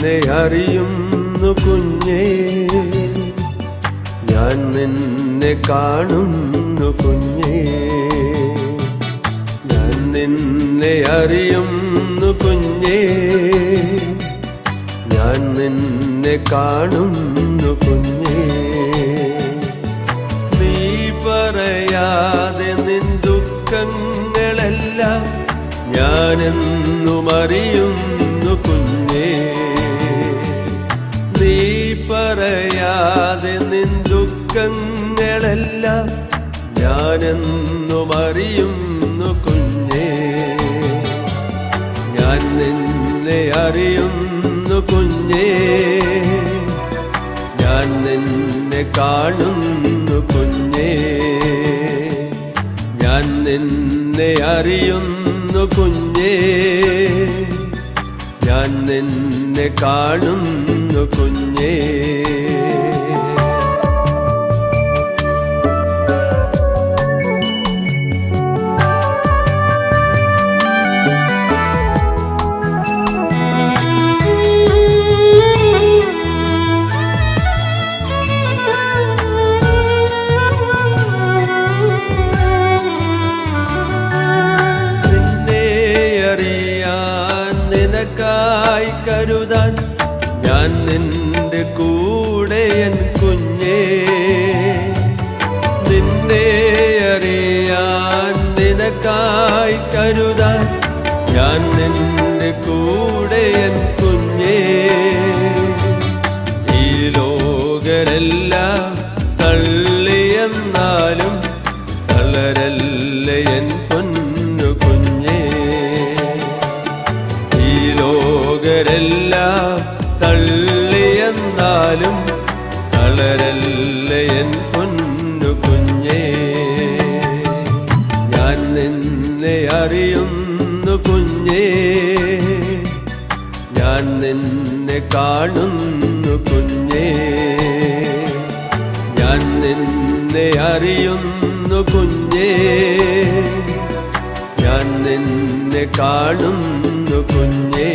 നിന്നെ അറിയുന്നു കുഞ്ഞേ, ഞാൻ നിന്നെ കാണുന്നു കുഞ്ഞേ, ഞാൻ നിന്നെ അറിയുന്നു കുഞ്ഞേ, ഞാൻ നിന്നെ കാണുന്നു കുഞ്ഞേ. നീ പറയാതെ നിൻ ദുഃഖങ്ങളെല്ലാം ഞാനെന്നും അറിയുന്നു കുഞ്ഞേ. നീ പറയാതെ നിൻ ദുഃഖങ്ങളെല്ലാം ഞാനെന്നും അറിയുന്നു കുഞ്ഞേ. ഞാൻ നിന്നെ അറിയുന്നു കുഞ്ഞേ, ഞാൻ നിന്നെ കാണുന്നു കുഞ്ഞേ, ഞാൻ നിന്നെ അറിയുന്നു കുഞ്ഞേ, ഞാൻ നിന്നെ കാണുന്നു കുഞ്ഞേ. നിനക്കായി കരുതാൻ ഞാൻ നിന്റെ കൂടെ എൻ കുഞ്ഞേ. നിന്നെ അറിയാൻ നിനക്കായി കരുതാൻ ഞാൻ നിന്റെ കൂടെ എൻ കുഞ്ഞേ. ഈ ലോകരെല്ലാം തള്ളിയെന്നാലും തളരല്ല എൻ പൊന്നു കുഞ്ഞേ. ലോകരെല്ലാം തള്ളിയെന്നാലും തളരല്ല എൻ പൊന്നു കുഞ്ഞേ. ഞാൻ നിന്നെ അറിയുന്നു കുഞ്ഞേ, ഞാൻ നിന്നെ കാണുന്നു കുഞ്ഞേ, ഞാൻ നിന്നെ അറിയുന്നു കുഞ്ഞേ, ഞാൻ നിന്നെ കാണുന്നു കുഞ്ഞേ.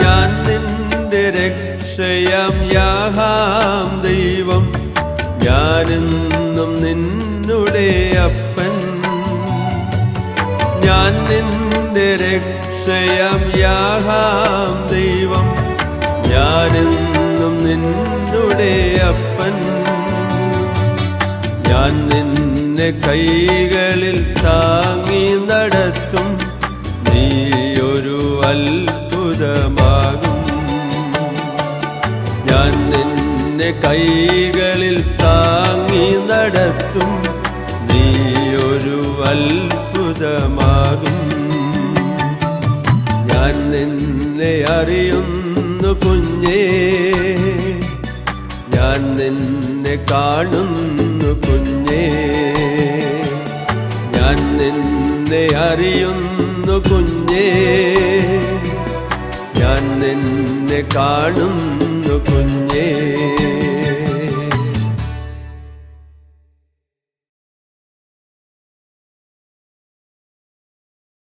ഞാൻ നിന്റെ രക്ഷയാം യാഹാം ദൈവം, ഞാനെന്നും നിന്നുടെ അപ്പൻ. ഞാൻ നിന്റെ രക്ഷയാം യാഹാം ദൈവം, ഞാനെന്നും നിന്നുടെ അപ്പൻ. ഞാൻ നിന്നെ കൈകളിൽ താങ്ങി നടത്തും, നീയൊരു അത്ഭുതമാകും. ഞാൻ നിന്നെ കൈകളിൽ താങ്ങി നടത്തും, നീയൊരു അത്ഭുതമാകും. ഞാൻ നിന്നെ അറിയുന്നു കുഞ്ഞേ, ഞാൻ നിന്നെ കാണുന്നു കുഞ്ഞേ, ഞാൻ നിന്നെ അറിയുന്നു കുഞ്ഞേ, ഞാൻ നിന്നെ കാണുന്നു കുഞ്ഞേ.